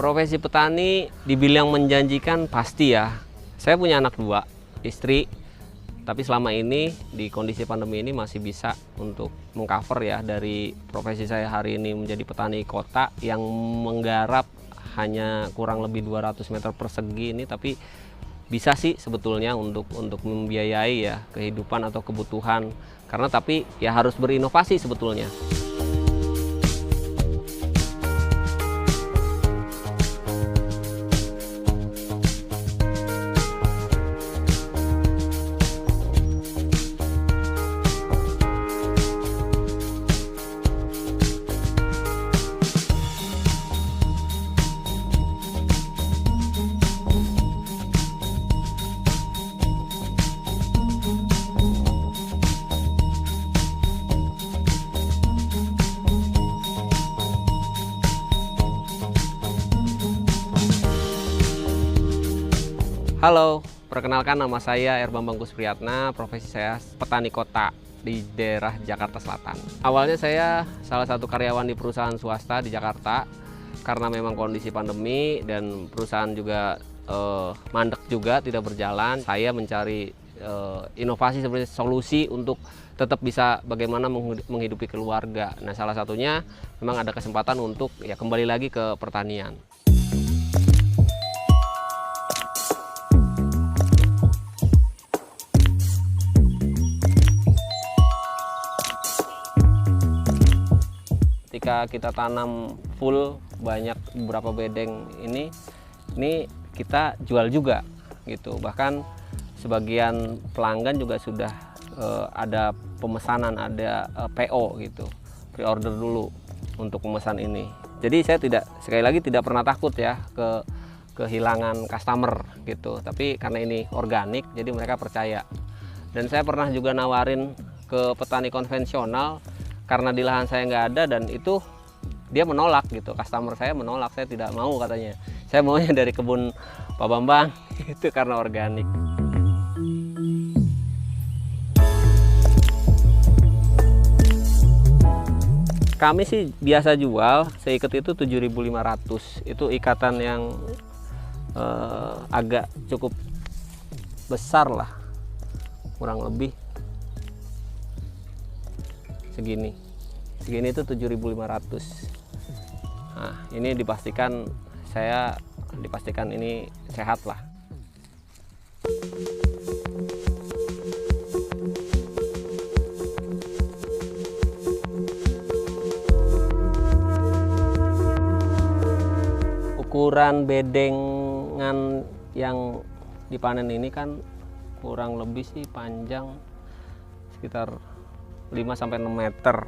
Profesi petani dibilang menjanjikan pasti ya. Saya punya anak 2, istri. Tapi selama ini di kondisi pandemi ini masih bisa untuk mengcover ya dari profesi saya hari ini menjadi petani kota yang menggarap hanya kurang lebih 200 meter persegi ini, tapi bisa sih sebetulnya untuk membiayai ya kehidupan atau kebutuhan. Karena tapi ya harus berinovasi sebetulnya. Halo, perkenalkan nama saya R. Bambang Kuspriyatna, profesi saya petani kota di daerah Jakarta Selatan. Awalnya saya salah satu karyawan di perusahaan swasta di Jakarta, karena memang kondisi pandemi dan perusahaan juga mandek juga, tidak berjalan. Saya mencari inovasi seperti solusi untuk tetap bisa bagaimana menghidupi keluarga. Nah, salah satunya memang ada kesempatan untuk ya kembali lagi ke pertanian. Ketika kita tanam full banyak beberapa bedeng ini kita jual juga gitu. Bahkan sebagian pelanggan juga sudah ada pemesanan, ada PO gitu, pre-order dulu untuk pemesan ini. Jadi saya sekali lagi tidak pernah takut ya kehilangan customer gitu. Tapi karena ini organik, jadi mereka percaya. Dan saya pernah juga nawarin ke petani konvensional, karena di lahan saya nggak ada, dan itu dia menolak gitu, customer saya menolak, saya tidak mau katanya, saya maunya dari kebun Pak Bambang itu karena organik. Kami sih biasa jual seikat itu 7.500, itu ikatan yang agak cukup besar lah, kurang lebih segini itu 7.500. Nah, ini dipastikan ini sehat lah. Ukuran bedengan yang dipanen ini kan kurang lebih sih panjang sekitar 5-6 meter,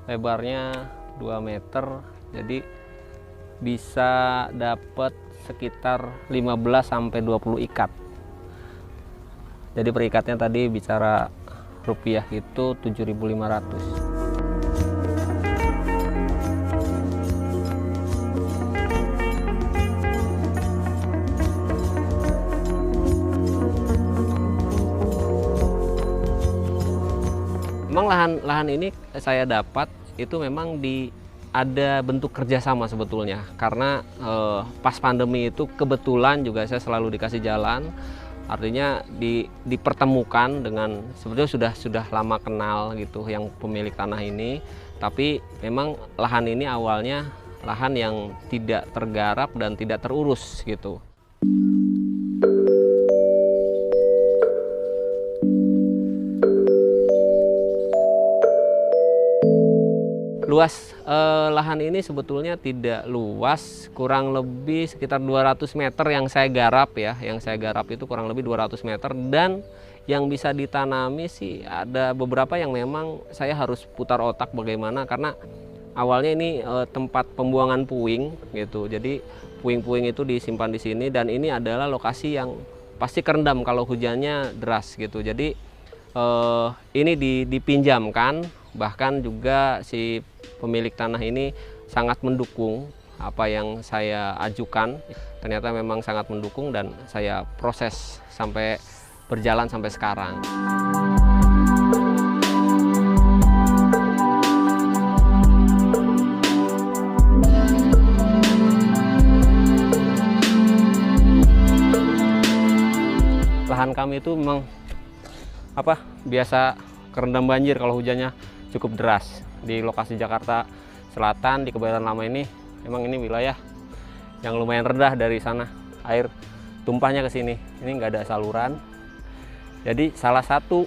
lebarnya 2 meter, jadi bisa dapat sekitar 15-20 ikat. Jadi per ikatnya tadi bicara rupiah itu 7.500. Memang lahan ini saya dapat itu memang ada bentuk kerjasama sebetulnya, karena pas pandemi itu kebetulan juga saya selalu dikasih jalan, artinya dipertemukan dengan sebetulnya sudah lama kenal gitu yang pemilik tanah ini, tapi memang lahan ini awalnya lahan yang tidak tergarap dan tidak terurus gitu. Luas lahan ini sebetulnya tidak luas, kurang lebih sekitar 200 meter yang saya garap ya. Yang saya garap itu kurang lebih 200 meter, dan yang bisa ditanami sih ada beberapa yang memang saya harus putar otak bagaimana, karena awalnya ini tempat pembuangan puing gitu. Jadi puing-puing itu disimpan di sini, dan ini adalah lokasi yang pasti kerendam kalau hujannya deras gitu. Jadi ini dipinjamkan, bahkan juga si pemilik tanah ini sangat mendukung apa yang saya ajukan. Ternyata memang sangat mendukung, dan saya proses sampai berjalan sampai sekarang. lahan kami itu memang biasa kerendam banjir kalau hujannya cukup deras. Di lokasi Jakarta Selatan di Kebayoran Lama ini memang ini wilayah yang lumayan rendah dari sana, air tumpahnya ke sini. Ini nggak ada saluran. Jadi salah satu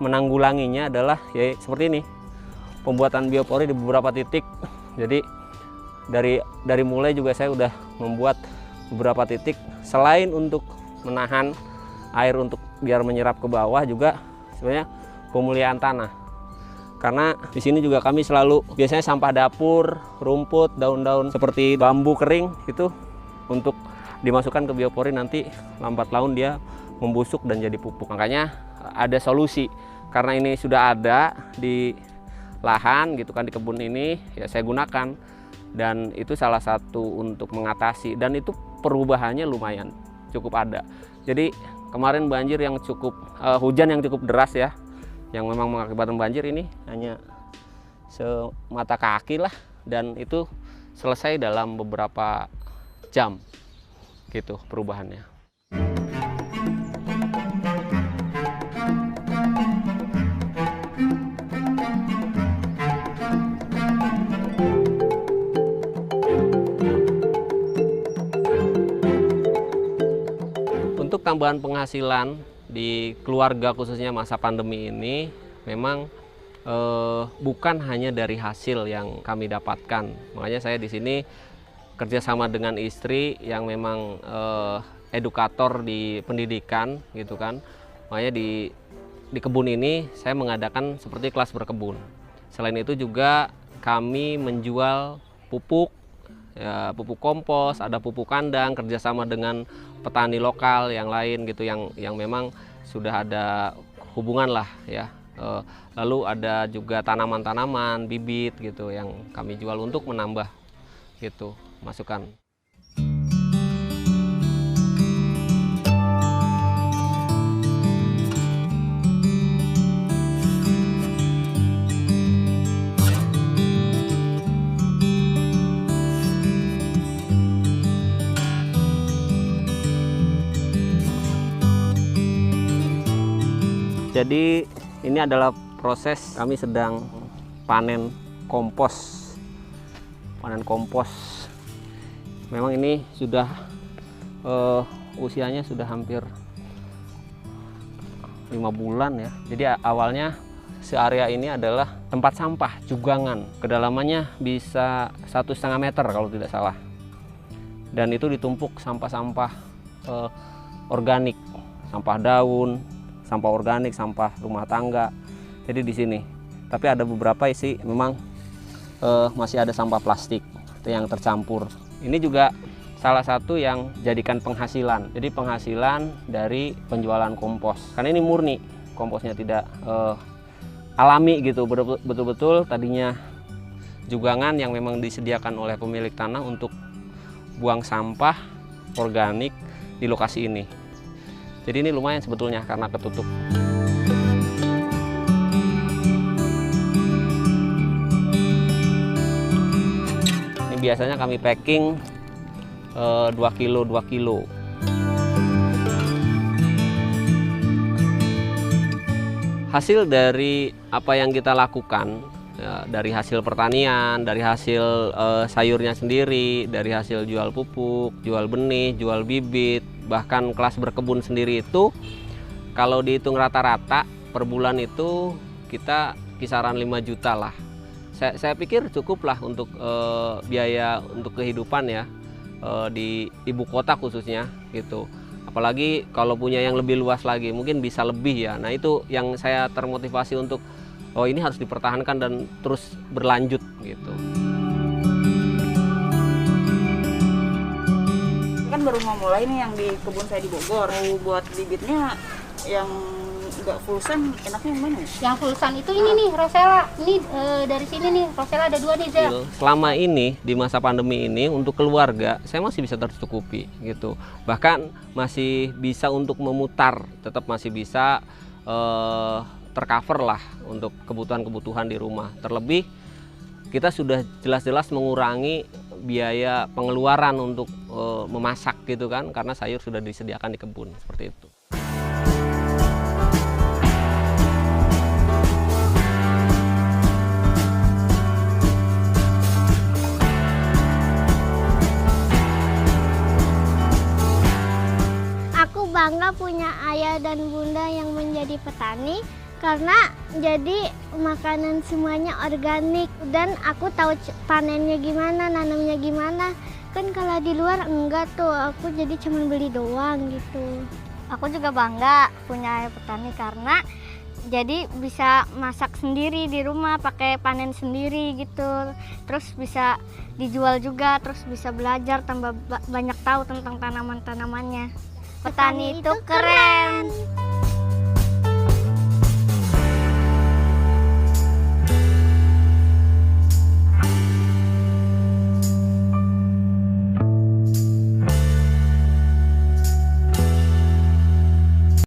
menanggulanginya adalah ya seperti ini, pembuatan biopori di beberapa titik. Jadi dari mulai juga saya udah membuat beberapa titik, selain untuk menahan air untuk biar menyerap ke bawah, juga sebenarnya pemulihan tanah. Karena di sini juga kami selalu biasanya sampah dapur, rumput, daun-daun seperti bambu kering itu untuk dimasukkan ke biopori, nanti lambat laun dia membusuk dan jadi pupuk. Makanya ada solusi, karena ini sudah ada di lahan gitu kan, di kebun ini ya saya gunakan, dan itu salah satu untuk mengatasi, dan itu perubahannya lumayan cukup ada. Jadi kemarin banjir yang cukup hujan yang cukup deras ya, yang memang mengakibatkan banjir ini hanya semata kaki lah, dan itu selesai dalam beberapa jam gitu perubahannya. Untuk tambahan penghasilan di keluarga khususnya masa pandemi ini memang bukan hanya dari hasil yang kami dapatkan. Makanya saya di sini kerjasama dengan istri yang memang edukator di pendidikan gitu kan. Makanya di kebun ini saya mengadakan seperti kelas berkebun. Selain itu juga kami menjual pupuk, ya, pupuk kompos, ada pupuk kandang, kerjasama dengan petani lokal yang lain gitu, yang memang sudah ada hubungan lah ya. Lalu ada juga tanaman-tanaman, bibit gitu yang kami jual untuk menambah gitu masukan. Jadi ini adalah proses kami sedang panen kompos. Panen kompos. Memang ini sudah usianya sudah hampir 5 bulan ya. Jadi awalnya searea ini adalah tempat sampah jugangan. Kedalamannya bisa 1,5 meter kalau tidak salah. Dan itu ditumpuk sampah-sampah organik, sampah daun, sampah organik, sampah rumah tangga. Jadi di sini. Tapi ada beberapa isi memang masih ada sampah plastik yang tercampur. Ini juga salah satu yang jadikan penghasilan. Jadi penghasilan dari penjualan kompos. Karena ini murni, komposnya tidak alami gitu. Betul-betul tadinya jugangan yang memang disediakan oleh pemilik tanah untuk buang sampah organik di lokasi ini. Jadi ini lumayan sebetulnya karena ketutup. Ini biasanya kami packing 2 kilo. Hasil dari apa yang kita lakukan, ya, dari hasil pertanian, dari hasil sayurnya sendiri, dari hasil jual pupuk, jual benih, jual bibit, bahkan kelas berkebun sendiri itu kalau dihitung rata-rata per bulan itu kita kisaran 5 juta lah. Saya pikir cukup lah untuk biaya untuk kehidupan ya di ibu kota khususnya gitu. Apalagi kalau punya yang lebih luas lagi mungkin bisa lebih ya. Nah itu yang saya termotivasi untuk ini harus dipertahankan dan terus berlanjut gitu. Kan baru mau mulai nih yang di kebun saya di Bogor. Mau buat bibitnya yang nggak fullsan, enaknya yang mana ya? Yang fullsan itu ini nih, Rosella. Ini dari sini nih, Rosella ada 2 nih, Zel. Selama ini di masa pandemi ini untuk keluarga saya masih bisa tercukupi gitu. Bahkan masih bisa untuk memutar, tetap masih bisa tercover lah untuk kebutuhan-kebutuhan di rumah. Terlebih kita sudah jelas-jelas mengurangi biaya pengeluaran untuk memasak gitu kan, karena sayur sudah disediakan di kebun seperti itu. Aku bangga punya ayah dan bunda yang menjadi petani karena jadi makanan semuanya organik dan aku tahu panennya gimana, nanamnya gimana. Kan kalau di luar enggak tuh, aku jadi cuma beli doang gitu. Aku juga bangga punya ayah petani karena jadi bisa masak sendiri di rumah, pakai panen sendiri gitu. Terus bisa dijual juga, terus bisa belajar tambah banyak tahu tentang tanaman-tanamannya. Petani itu keren.